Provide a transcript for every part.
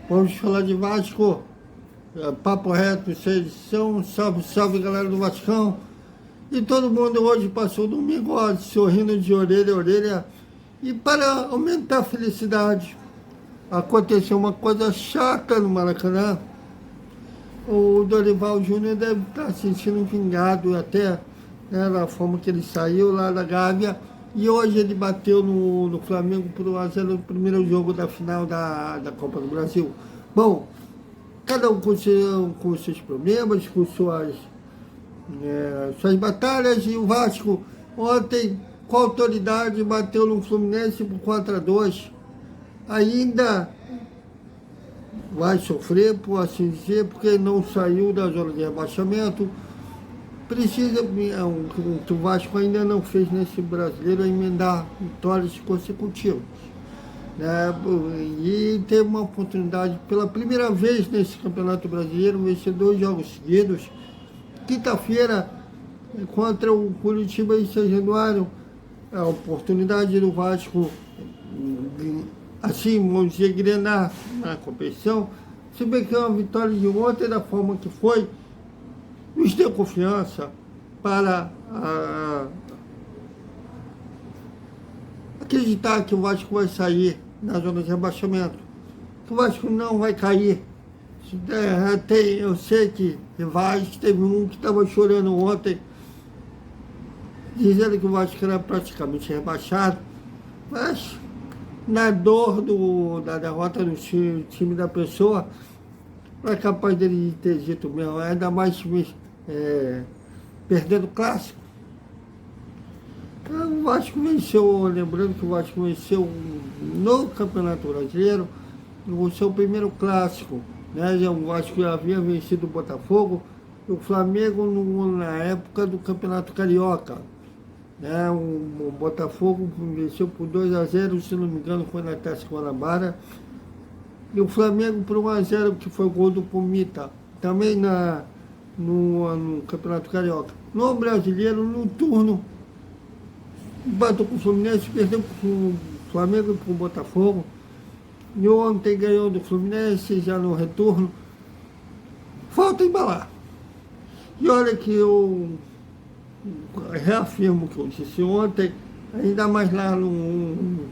Vamos falar de Vasco, papo reto, essa edição, salve, salve galera do Vascão. E todo mundo hoje passou o domingo ó, sorrindo de orelha a orelha. E para aumentar a felicidade, aconteceu uma coisa chata no Maracanã. O Dorival Júnior deve estar se sentindo vingado até, né, da forma que ele saiu lá da Gávea. E hoje ele bateu no Flamengo por 1-0 no primeiro jogo da final da Copa do Brasil. Bom, cada um com seus problemas, com suas batalhas. E o Vasco ontem, com autoridade, bateu no Fluminense por 4-2. Ainda vai sofrer, por assim dizer, porque não saiu da zona de rebaixamento. Precisa, o Vasco ainda não fez nesse brasileiro, emendar vitórias consecutivas. Né? E teve uma oportunidade, pela primeira vez nesse Campeonato Brasileiro, vencer 2 jogos seguidos. Quinta-feira, contra o Curitiba em São Januário, a oportunidade do Vasco, assim, vamos dizer, engrenar na competição. Se bem que é uma vitória de ontem, da forma que foi, nos deu confiança para acreditar que o Vasco vai sair na zona de rebaixamento, que o Vasco não vai cair. Eu sei que rivais, teve um que estava chorando ontem, dizendo que o Vasco era praticamente rebaixado, mas na dor da derrota do time da pessoa, é capaz dele ter dito mesmo, ainda mais perdendo o clássico. O Vasco venceu, lembrando que o Vasco venceu no Campeonato Brasileiro, o seu primeiro clássico, né? O Vasco havia vencido o Botafogo, o Flamengo na época do Campeonato Carioca. Né? O Botafogo venceu por 2-0, se não me engano, foi na Taça Guanabara. E o Flamengo por 1-0, que foi o gol do Pumita, também no Campeonato Carioca. No Brasileiro, no turno, bateu com o Fluminense, perdeu com o Flamengo e com o Botafogo. E ontem ganhou do Fluminense, já no retorno. Falta embalar. E olha que eu reafirmo o que eu disse ontem, ainda mais lá no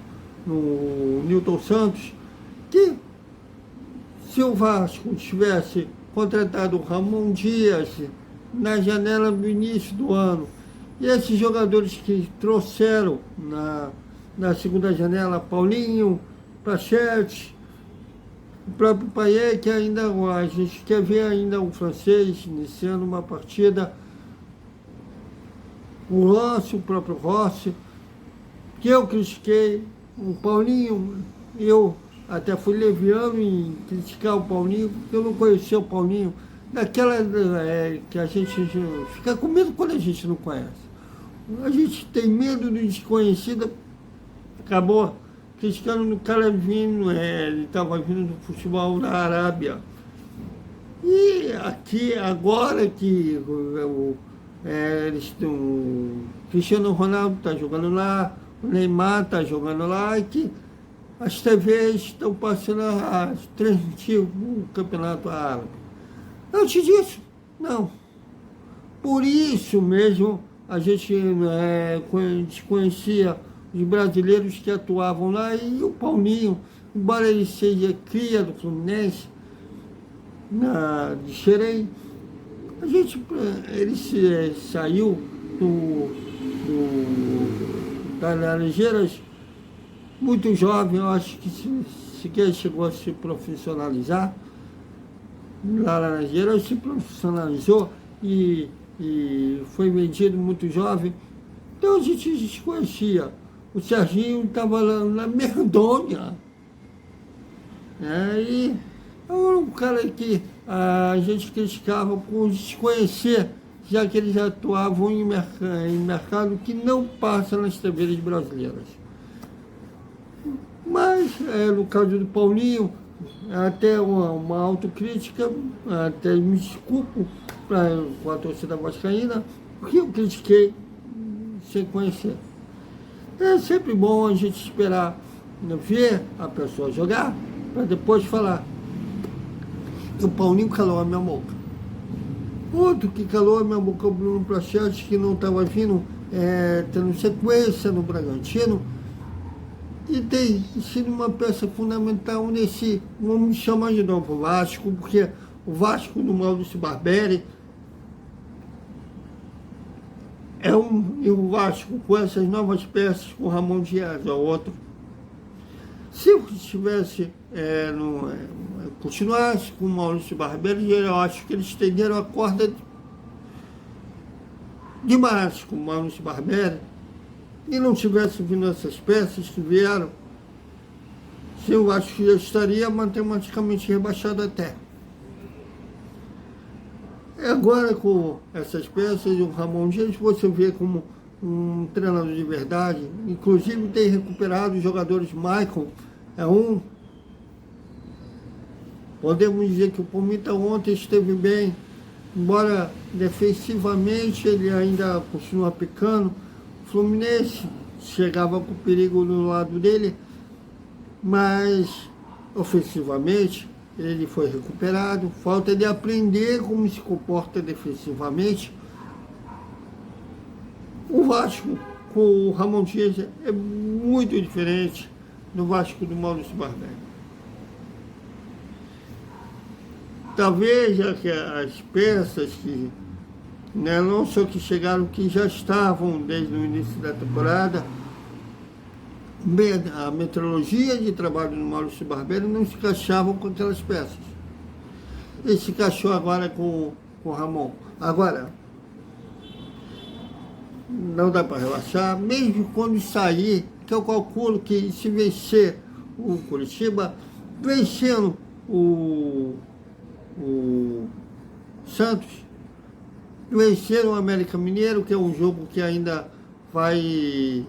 Newton Santos, que se o Vasco tivesse contratado o Ramon Dias na janela do início do ano, e esses jogadores que trouxeram na segunda janela, Paulinho, Prachete, o próprio Payet, que ainda a gente quer ver ainda o francês iniciando uma partida, o Rossi, o próprio Rossi, que eu critiquei, o Paulinho, eu até fui leviano em criticar o Paulinho, porque eu não conhecia o Paulinho, daquela que a gente fica com medo quando a gente não conhece. A gente tem medo do desconhecido, acabou criticando no cara vindo, ele estava vindo do futebol da Arábia. E aqui, agora que o Cristiano Ronaldo está jogando lá, o Neymar está jogando lá, e que as TVs estão passando a transmitir o Campeonato Árabe. Eu te disse, não. Por isso mesmo a gente desconhecia os brasileiros que atuavam lá, e o Paulinho, embora ele seja cria do Fluminense, de Xerém, ele saiu das Laranjeiras muito jovem, eu acho que sequer chegou a se profissionalizar. Lá na Laranjeiras se profissionalizou e foi vendido muito jovem. Então a gente desconhecia. O Serginho estava lá na Merdônia. E era um cara que a gente criticava por desconhecer, já que eles atuavam em mercado que não passa nas TVs brasileiras. Mas, no caso do Paulinho, até uma autocrítica, até me desculpo com a torcida vascaína, porque eu critiquei sem conhecer. É sempre bom a gente esperar ver a pessoa jogar, para depois falar. O Paulinho calou a minha boca. Outro que calou a minha boca é o Bruno Prachetes, que não estava vindo, tendo sequência no Bragantino. E tem sido uma peça fundamental nesse, vamos chamar de novo, Vasco, porque o Vasco do Maurício Barbieri e o Vasco com essas novas peças, com o Ramon Dias, é outro. Se eu tivesse, continuasse com o Maurício Barbieri, eu acho que eles estenderam a corda demais com o Maurício Barbieri, e não tivesse vindo essas peças que vieram, eu acho que já estaria matematicamente rebaixado até. Agora, com essas peças, o Ramon Dias, você vê como um treinador de verdade, inclusive tem recuperado os jogadores. Maicon é um. Podemos dizer que o Palmeiras ontem esteve bem, embora defensivamente ele ainda continua pecando. O Fluminense chegava com perigo no lado dele, mas ofensivamente ele foi recuperado. Falta de aprender como se comporta defensivamente. O Vasco com o Ramon Dias é muito diferente do Vasco do Maurício Barbieri. Talvez já que as peças que não só que chegaram, que já estavam desde o início da temporada, a metodologia de trabalho do Maurício Barbieri não se encaixavam com aquelas peças. Ele se encaixou agora com o Ramon. Agora, não dá para relaxar, mesmo quando sair, que eu calculo que se vencer o Curitiba, vencendo o Santos, vencer o América Mineiro, que é um jogo que ainda vai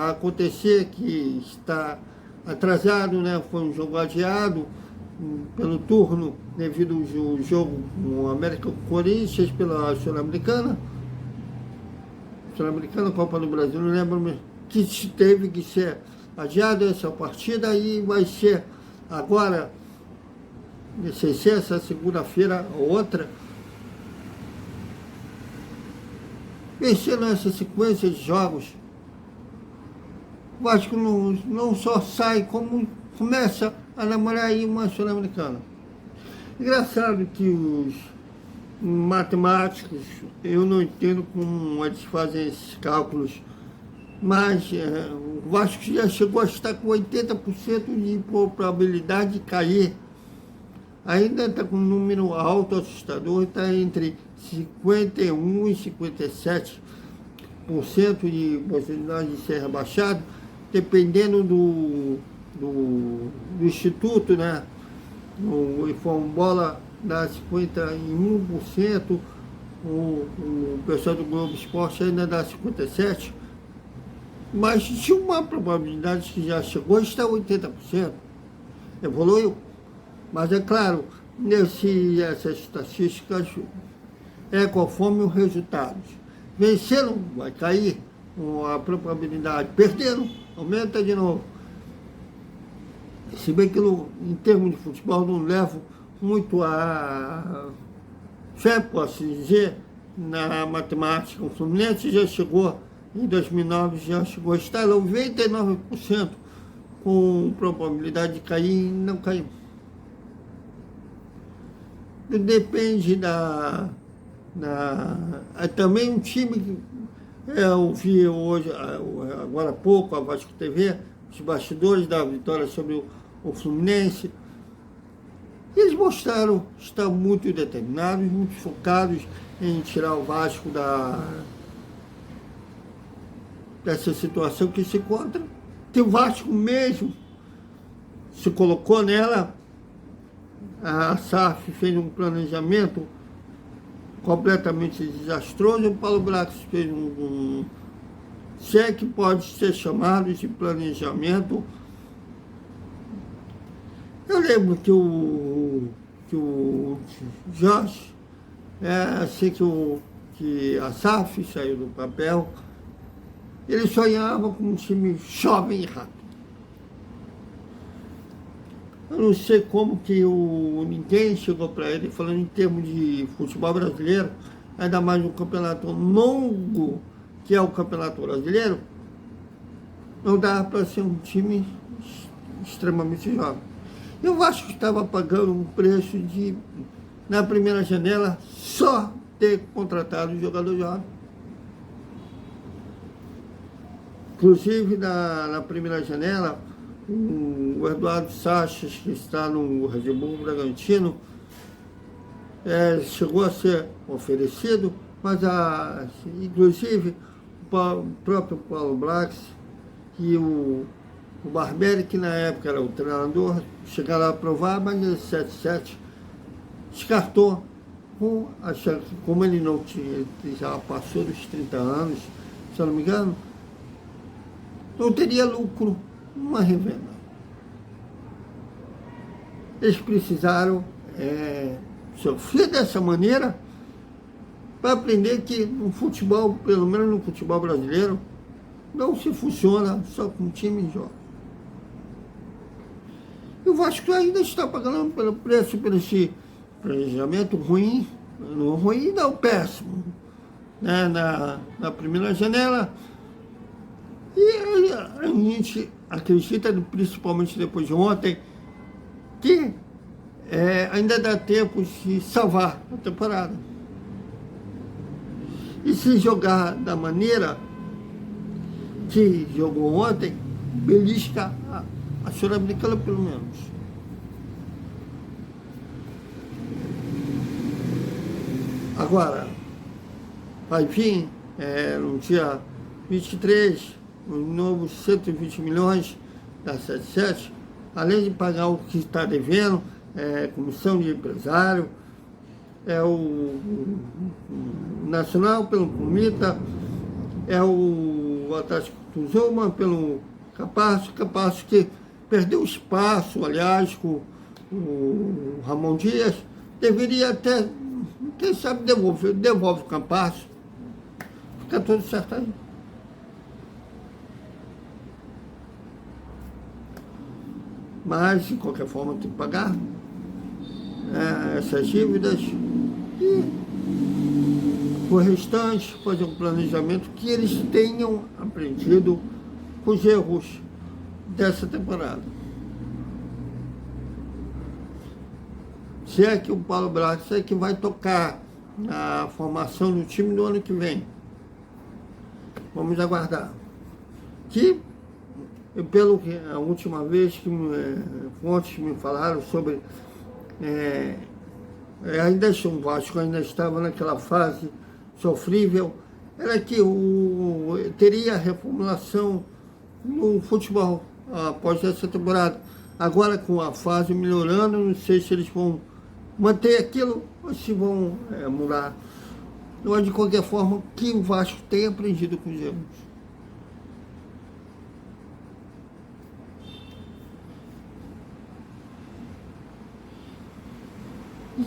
acontecer, que está atrasado, né? Foi um jogo adiado pelo turno, devido ao jogo no América Corinthians pela Sul-Americana, Copa do Brasil, não lembro mesmo, que teve que ser adiado essa partida, e vai ser agora, não sei se essa segunda-feira ou outra, vencendo essa sequência de jogos. O Vasco não só sai, como começa a namorar aí uma Sul-Americana. Engraçado que os matemáticos, eu não entendo como eles fazem esses cálculos, mas o Vasco já chegou a estar com 80% de probabilidade de cair. Ainda está com um número alto, assustador, está entre 51% e 57% de possibilidade de ser rebaixado, dependendo do Instituto, né? O Bola dá 51%, o pessoal do Globo Esporte ainda dá 57%, mas tinha uma probabilidade que já chegou a estar 80%, evoluiu. Mas é claro, essas estatísticas conforme os resultados. Venceram, vai cair a probabilidade. Perderam, aumenta de novo. Se bem que em termos de futebol não levo muito a fé, posso dizer, na matemática. O Fluminense já chegou, em 2009, já chegou a estar 99% com probabilidade de cair e não caiu. Depende também um time que eu vi hoje, agora há pouco, a Vasco TV, os bastidores da vitória sobre o Fluminense. Eles mostraram estar muito determinados, muito focados em tirar o Vasco dessa situação que se encontra. Que o Vasco mesmo se colocou nela. A SAF fez um planejamento completamente desastroso. O Paulo Brax fez se é que pode ser chamado de planejamento. Eu lembro que o Jorge, assim que a SAF saiu do papel, ele sonhava com um time jovem e rápido. Eu não sei como que ninguém chegou para ele falando em termos de futebol brasileiro, ainda mais um campeonato longo, que é o Campeonato Brasileiro, não dá para ser um time extremamente jovem. E o Vasco estava pagando um preço de, na primeira janela, só ter contratado um jogador jovem. Inclusive, na primeira janela, o Eduardo Sachas, que está no Red Bull Bragantino, chegou a ser oferecido, mas inclusive o próprio Paulo Blax e o Barbieri, que na época era o treinador, chegaram a aprovar, mas ele 7-7 descartou, achando que como ele não tinha, ele já passou dos 30 anos, se eu não me engano, não teria lucro numa revenda. Eles precisaram sofrer dessa maneira para aprender que no futebol, pelo menos no futebol brasileiro, não se funciona só com time jovem. E o Vasco ainda está pagando pelo preço, por esse planejamento ruim, não, péssimo, né? Na primeira janela. E a gente acredita, principalmente depois de ontem, que ainda dá tempo de salvar a temporada. E se jogar da maneira que jogou ontem, belisca a Sul-Americana pelo menos. Agora, vai vir no dia 23, os novos 120 milhões da 77, além de pagar o que está devendo, comissão de empresário, o Nacional pelo Comita, o Atlético Tuzoma pelo Capasso que perdeu espaço, aliás, com o Ramon Dias, deveria até, quem sabe, devolve o Capasso, fica tudo certo aí. Mas, de qualquer forma, tem que pagar essas dívidas e o restante fazer um planejamento que eles tenham aprendido com os erros dessa temporada. Se é que o Paulo Brax é que vai tocar a formação do time do ano que vem. Vamos aguardar. Que pelo que a última vez que fontes me falaram sobre ainda o Vasco ainda estava naquela fase sofrível, era que teria reformulação no futebol após essa temporada. Agora com a fase melhorando, não sei se eles vão manter aquilo ou se vão mudar. Mas de qualquer forma, que o Vasco tenha aprendido com os erros.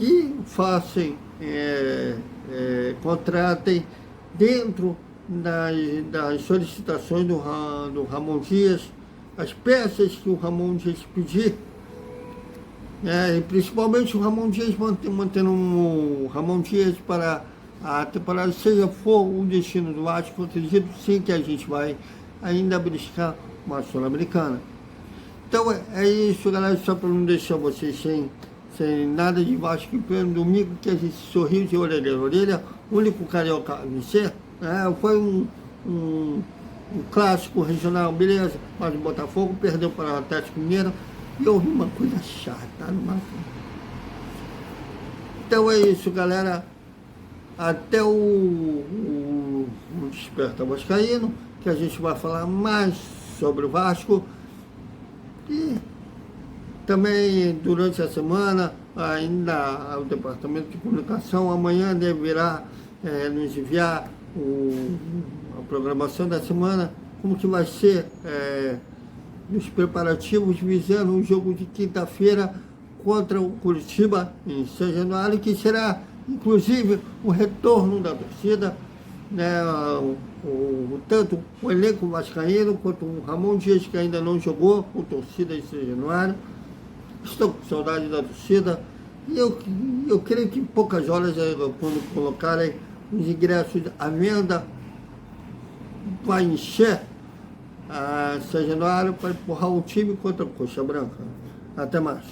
E façam, contratem dentro das solicitações do Ramon Dias, as peças que o Ramon Dias pedir, e principalmente o Ramon Dias mantendo o Ramon Dias para a temporada, seja for o destino do Vasco, acredito sim que a gente vai ainda beliscar uma Sul-Americana. Então é isso, galera, só para não deixar vocês sem nada de Vasco, pelo domingo que a gente sorriu de orelha a orelha, o único carioca a vencer, foi um clássico regional, beleza, mas o Botafogo perdeu para o Atlético Mineiro e houve uma coisa chata no Maracanã. Então é isso, galera, até o Desperta Vascaíno, que a gente vai falar mais sobre o Vasco. E também, durante a semana, ainda o Departamento de Comunicação amanhã deverá nos enviar a programação da semana, como que vai ser os preparativos visando o jogo de quinta-feira contra o Curitiba, em São Januário, que será, inclusive, o retorno da torcida, tanto o elenco vascaíno quanto o Ramon Dias, que ainda não jogou com torcida em São Januário. Estou com saudade da torcida. E eu creio que em poucas horas, quando colocarem os ingressos à venda, vai encher a São Januário para empurrar um time contra a Coxa Branca. Até mais.